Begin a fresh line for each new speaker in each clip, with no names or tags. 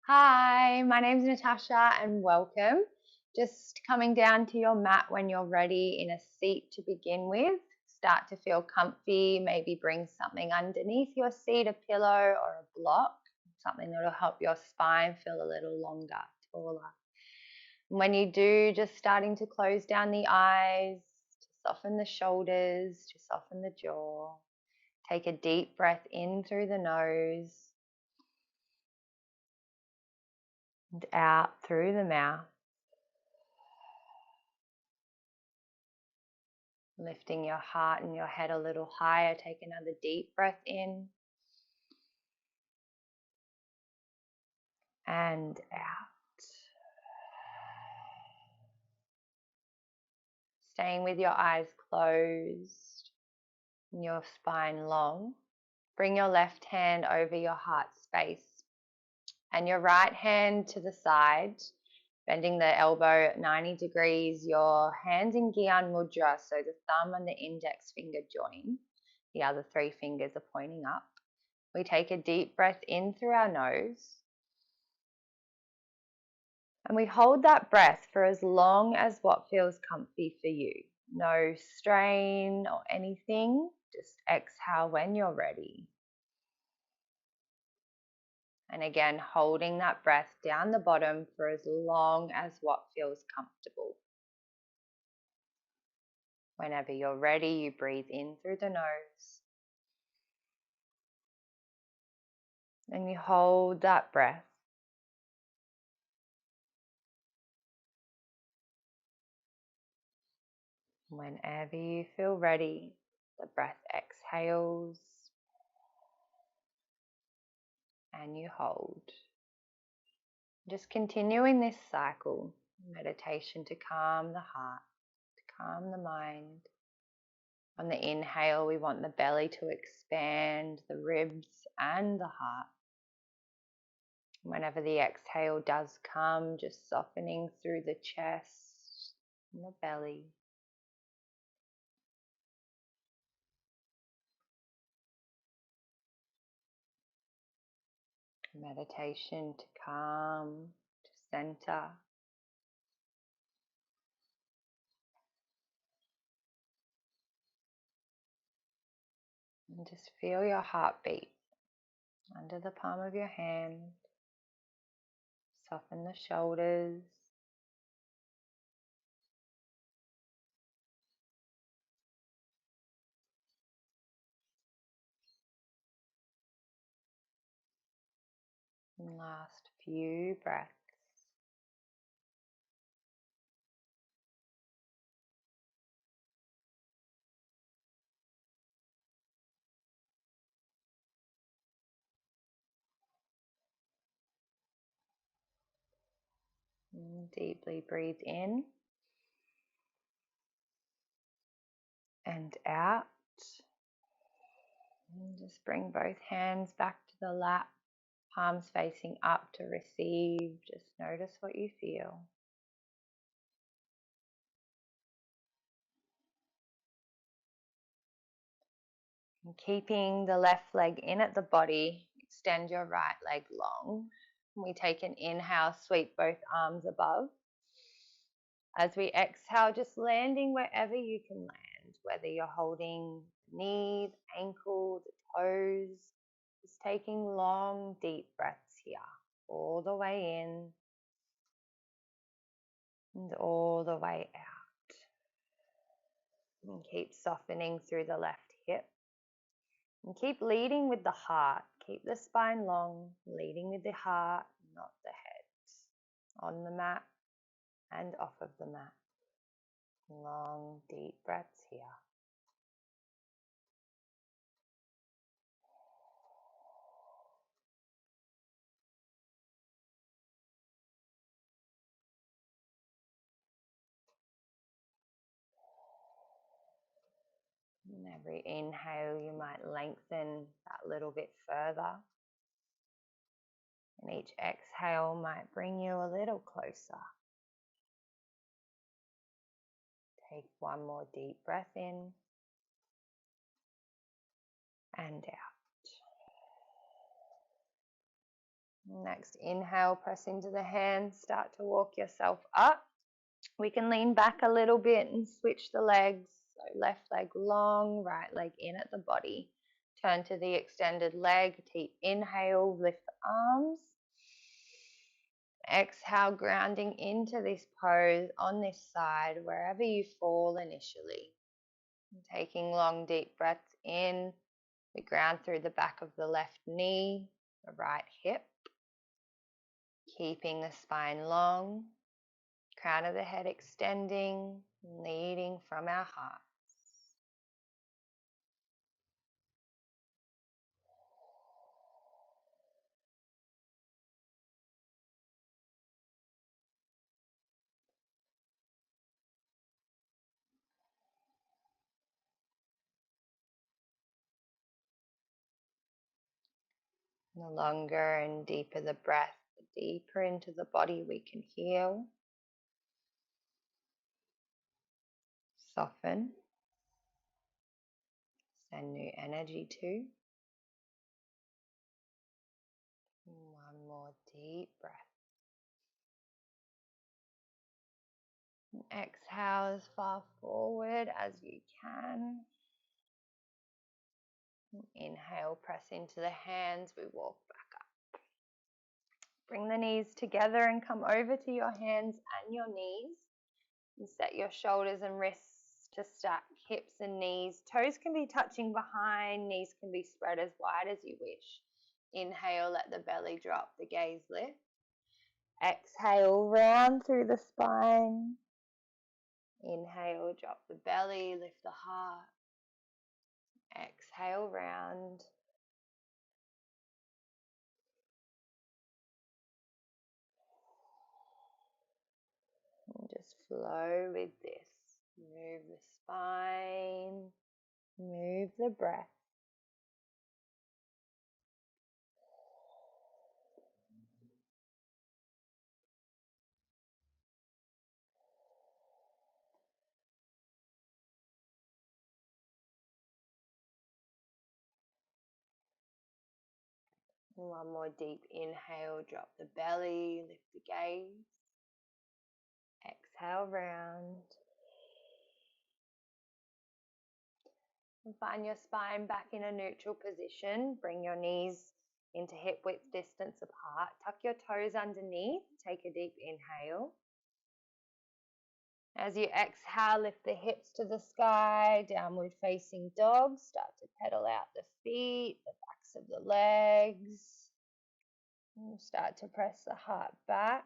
Hi, my name's Natasha and welcome. Just coming down to your mat when you're ready in a seat to begin with. Start to feel comfy, maybe bring something underneath your seat, a pillow or a block, something that'll help your spine feel a little longer, taller. And when you do, just starting to close down the eyes, to soften the shoulders, to soften the jaw. Take a deep breath in through the nose and out through the mouth. Lifting your heart and your head a little higher. Take another deep breath in and out. Staying with your eyes closed and your spine long. Bring your left hand over your heart space and your right hand to the side, bending the elbow at 90 degrees, your hands in Gyan Mudra, so the thumb and the index finger join. The other three fingers are pointing up. We take a deep breath in through our nose. And we hold that breath for as long as what feels comfy for you. No strain or anything. Just exhale when you're ready. And again, holding that breath down the bottom for as long as what feels comfortable. Whenever you're ready, you breathe in through the nose. And you hold that breath. Whenever you feel ready, the breath exhales and you hold. Just continuing this cycle, meditation to calm the heart, to calm the mind. On the inhale, we want the belly to expand, the ribs and the heart. Whenever the exhale does come, just softening through the chest and the belly. Meditation to calm, to center. And just feel your heartbeat under the palm of your hand. Soften the shoulders. And last few breaths. And deeply breathe in and out. And just bring both hands back to the lap, palms facing up to receive. Just notice what you feel. And keeping the left leg in at the body, extend your right leg long. We take an inhale, sweep both arms above. As we exhale, just landing wherever you can land, whether you're holding the knee, the ankle, the toes. Just taking long, deep breaths here, all the way in and all the way out. And keep softening through the left hip. And keep leading with the heart. Keep the spine long, leading with the heart, not the head. On the mat and off of the mat. Long, deep breaths here. And every inhale, you might lengthen that little bit further. And each exhale might bring you a little closer. Take one more deep breath in and out. Next inhale, press into the hands, start to walk yourself up. We can lean back a little bit and switch the legs. So left leg long, right leg in at the body. Turn to the extended leg. Deep inhale, lift the arms. Exhale, grounding into this pose on this side, wherever you fall initially. Taking long, deep breaths in. We ground through the back of the left knee, the right hip. Keeping the spine long. Crown of the head extending, leading from our hearts. The longer and deeper the breath, the deeper into the body we can heal, soften, send new energy to. One more deep breath. And exhale as far forward as you can. Inhale, press into the hands, we walk back up. Bring the knees together and come over to your hands and your knees. And set your shoulders and wrists to stack, hips and knees. Toes can be touching behind, knees can be spread as wide as you wish. Inhale, let the belly drop, the gaze lift. Exhale, round through the spine. Inhale, drop the belly, lift the heart. Exhale, round. And just flow with this. Move the spine, move the breath. One more deep inhale, drop the belly, lift the gaze. Exhale, round. And find your spine back in a neutral position. Bring your knees into hip width distance apart. Tuck your toes underneath. Take a deep inhale. As you exhale, lift the hips to the sky, downward facing dog. Start to pedal out the feet, the backs of the legs. And start to press the heart back.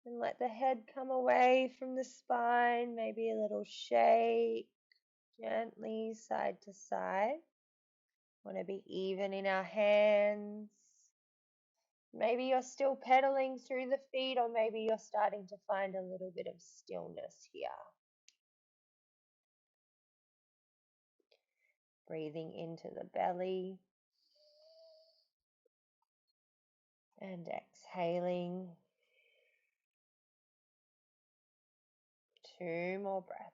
And let the head come away from the spine, maybe a little shake, gently side to side. Want to be even in our hands. Maybe you're still pedaling through the feet, or maybe you're starting to find a little bit of stillness here. Breathing into the belly and exhaling. 2 more breaths.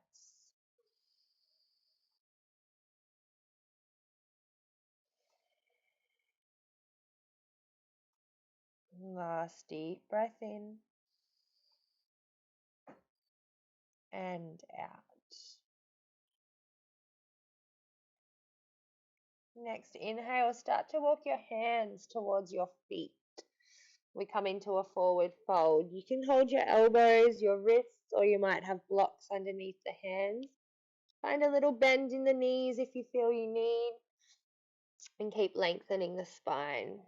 Last deep breath in and out. Next inhale, start to walk your hands towards your feet. We come into a forward fold. You can hold your elbows, your wrists, or you might have blocks underneath the hands. Find a little bend in the knees if you feel you need, and keep lengthening the spine.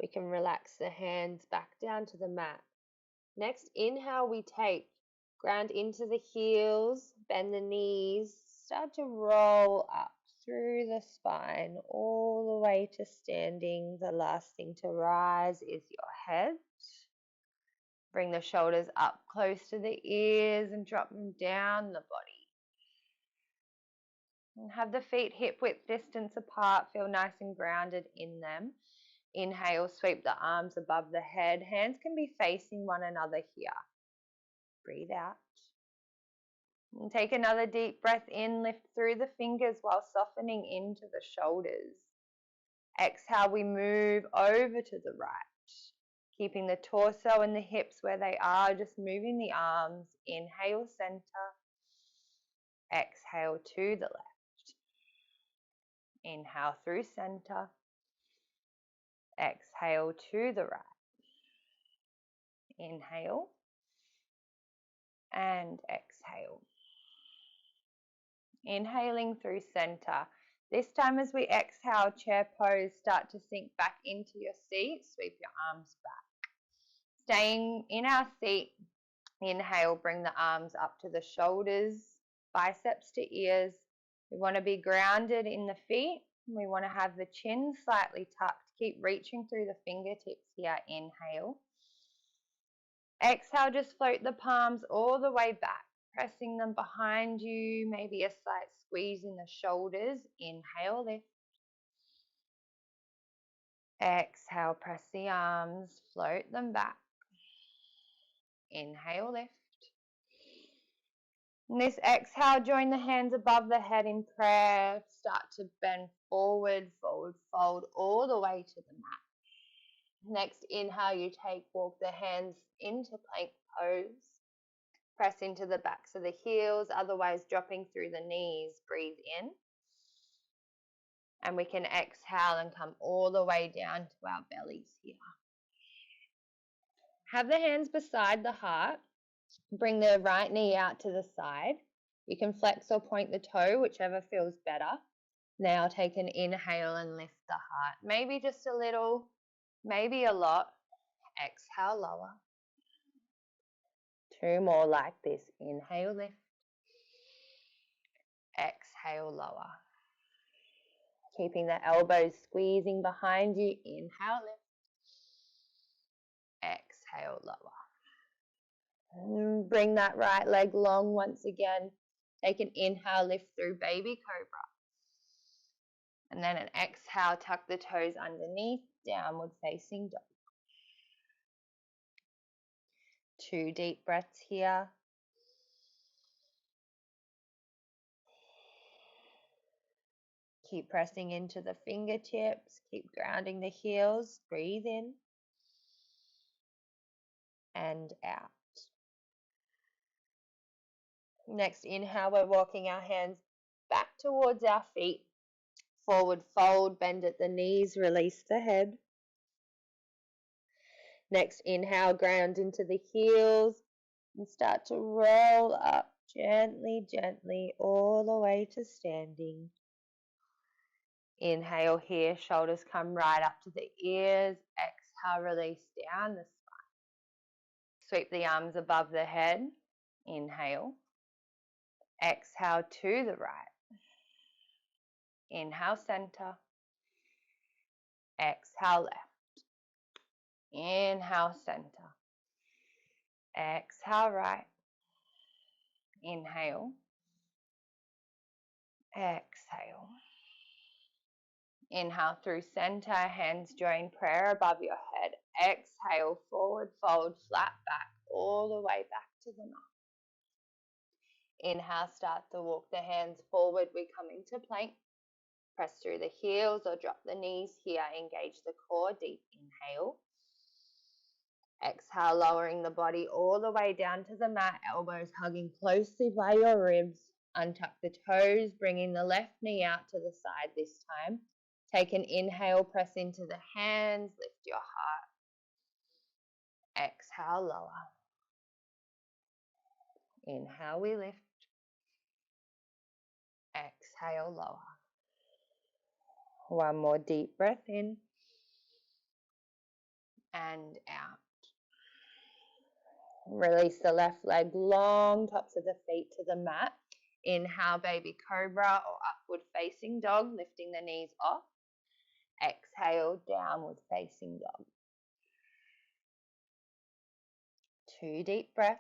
We can relax the hands back down to the mat. Next inhale, we take, ground into the heels, bend the knees, start to roll up through the spine all the way to standing. The last thing to rise is your head. Bring the shoulders up close to the ears and drop them down the body. And have the feet hip width distance apart, feel nice and grounded in them. Inhale, sweep the arms above the head. Hands can be facing one another here. Breathe out. And take another deep breath in, lift through the fingers while softening into the shoulders. Exhale, we move over to the right, keeping the torso and the hips where they are, just moving the arms. Inhale, center. Exhale to the left. Inhale through center. Exhale to the right. Inhale and exhale. Inhaling through center. This time as we exhale, chair pose, start to sink back into your seat. Sweep your arms back. Staying in our seat, inhale, bring the arms up to the shoulders, biceps to ears. We want to be grounded in the feet. We want to have the chin slightly tucked. Keep reaching through the fingertips here. Inhale. Exhale, just float the palms all the way back, pressing them behind you, maybe a slight squeeze in the shoulders. Inhale, lift. Exhale, press the arms, float them back. Inhale, lift. And this exhale, join the hands above the head in prayer. Start to bend forward, forward fold all the way to the mat. Next inhale, you walk the hands into plank pose. Press into the backs of the heels, otherwise dropping through the knees. Breathe in. And we can exhale and come all the way down to our bellies here. Have the hands beside the heart. Bring the right knee out to the side. You can flex or point the toe, whichever feels better. Now take an inhale and lift the heart. Maybe just a little, maybe a lot. Exhale, lower. 2 more like this. Inhale, lift. Exhale, lower. Keeping the elbows squeezing behind you. Inhale, lift. Exhale, lower. And bring that right leg long once again. Take an inhale, lift through baby cobra. And then an exhale, tuck the toes underneath, downward facing dog. 2 deep breaths here. Keep pressing into the fingertips. Keep grounding the heels. Breathe in and out. Next inhale, we're walking our hands back towards our feet. Forward fold, bend at the knees, release the head. Next inhale, ground into the heels and start to roll up gently, gently all the way to standing. Inhale here, shoulders come right up to the ears. Exhale, release down the spine. Sweep the arms above the head. Inhale. Exhale to the right. Inhale, center. Exhale, left. Inhale, center. Exhale, right. Inhale. Exhale. Inhale through center, hands join prayer above your head. Exhale, forward fold, flat back, all the way back to the mat. Inhale, start to walk the hands forward. We come into plank. Press through the heels or drop the knees here. Engage the core. Deep inhale. Exhale, lowering the body all the way down to the mat. Elbows hugging closely by your ribs. Untuck the toes, bringing the left knee out to the side this time. Take an inhale, press into the hands, lift your heart. Exhale, lower. Inhale, we lift. Exhale, lower. One more deep breath in and out. Release the left leg long, tops of the feet to the mat. Inhale, baby cobra or upward facing dog, lifting the knees off. Exhale, downward facing dog. 2 deep breaths.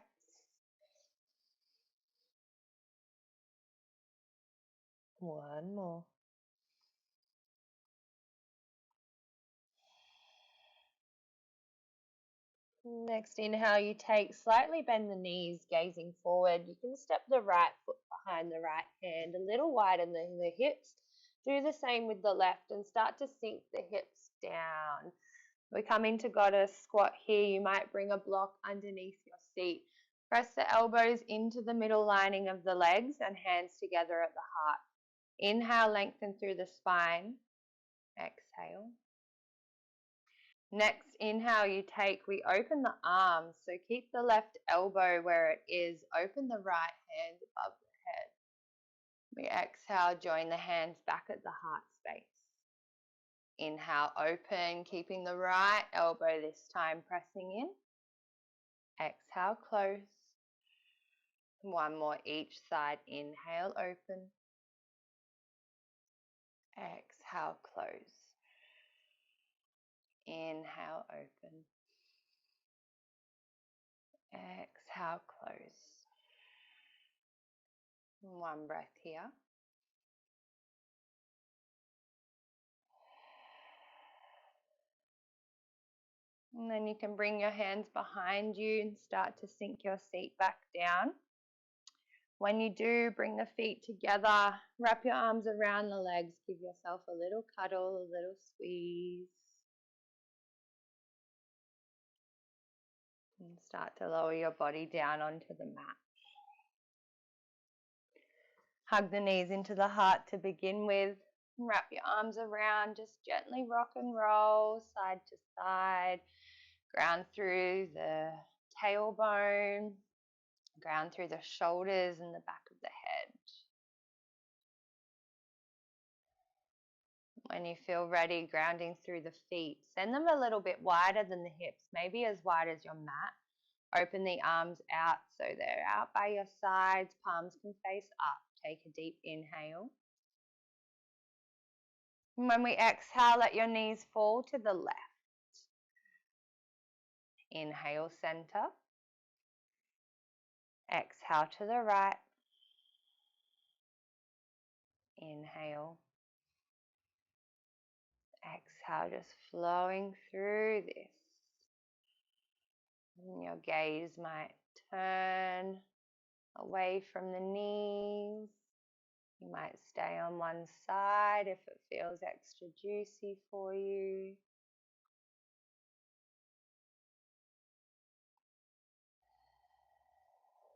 One more. Next inhale, you take, slightly bend the knees, gazing forward. You can step the right foot behind the right hand, a little wider than the hips. Do the same with the left and start to sink the hips down. We come into goddess squat here. You might bring a block underneath your seat. Press the elbows into the middle lining of the legs and hands together at the heart. Inhale, lengthen through the spine. Exhale. Next inhale you take, we open the arms. So keep the left elbow where it is. Open the right hand above the head. We exhale, join the hands back at the heart space. Inhale, open, keeping the right elbow this time pressing in. Exhale, close. One more each side. Inhale, open. Exhale, close. Inhale, open. Exhale, close. One breath here. And then you can bring your hands behind you and start to sink your seat back down. When you do, bring the feet together, wrap your arms around the legs, give yourself a little cuddle, a little squeeze. And start to lower your body down onto the mat. Hug the knees into the heart to begin with. Wrap your arms around, just gently rock and roll side to side. Ground through the tailbone, ground through the shoulders and the back of the head. When you feel ready, grounding through the feet. Send them a little bit wider than the hips, maybe as wide as your mat. Open the arms out so they're out by your sides. Palms can face up. Take a deep inhale. And when we exhale, let your knees fall to the left. Inhale, center. Exhale to the right. Inhale. Exhale, just flowing through this. And your gaze might turn away from the knees. You might stay on one side if it feels extra juicy for you.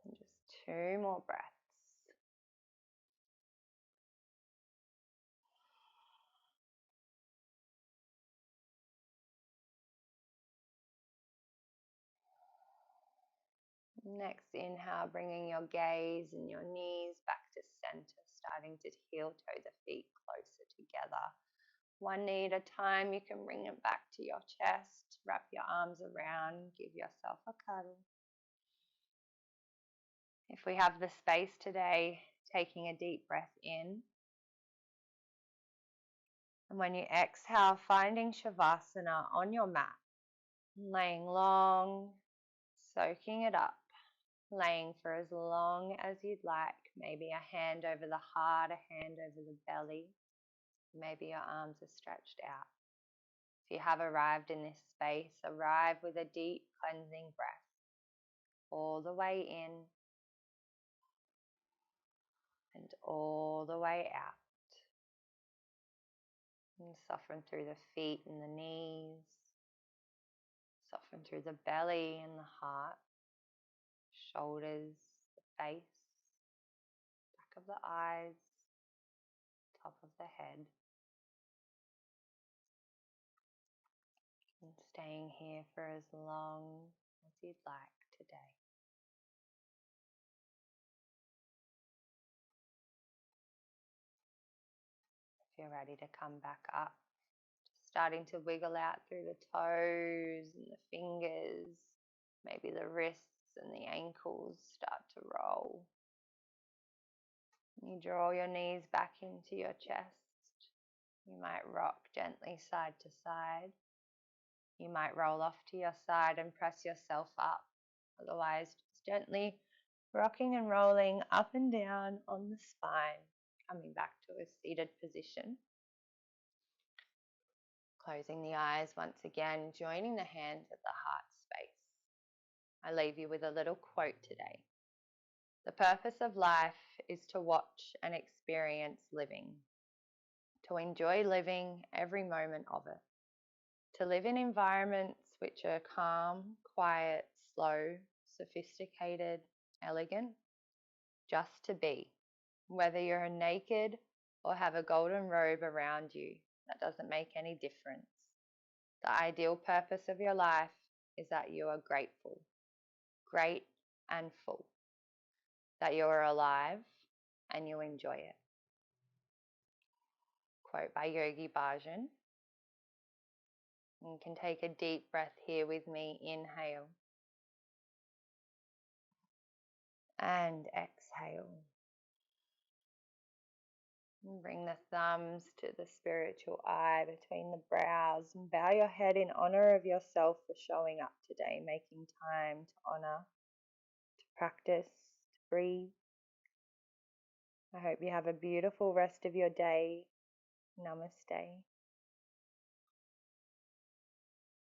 And just 2 more breaths. Next inhale, bringing your gaze and your knees back to center, starting to heel toe the feet closer together. One knee at a time, you can bring it back to your chest, wrap your arms around, give yourself a cuddle. If we have the space today, taking a deep breath in. And when you exhale, finding Shavasana on your mat, laying long, soaking it up. Laying for as long as you'd like, maybe a hand over the heart, a hand over the belly, maybe your arms are stretched out. If you have arrived in this space, arrive with a deep cleansing breath, all the way in and all the way out. And soften through the feet and the knees, soften through the belly and the heart, shoulders, the face, back of the eyes, top of the head. And staying here for as long as you'd like today. If you're ready to come back up, just starting to wiggle out through the toes and the fingers, maybe the wrists and the ankles start to roll. You draw your knees back into your chest. You might rock gently side to side. You might roll off to your side and press yourself up. Otherwise, just gently rocking and rolling up and down on the spine, coming back to a seated position. Closing the eyes once again, joining the hands at the heart space. I leave you with a little quote today. The purpose of life is to watch and experience living. to enjoy living every moment of it, to live in environments which are calm, quiet, slow, sophisticated, elegant, just to be. Whether you're naked or have a golden robe around you, that doesn't make any difference. The ideal purpose of your life is that you are grateful, great and full, that you are alive and you enjoy it. Quote by Yogi Bhajan. You can take a deep breath here with me. Inhale and exhale. And bring the thumbs to the spiritual eye between the brows and bow your head in honor of yourself for showing up today, making time to honor, to practice, to breathe. I hope you have a beautiful rest of your day. Namaste.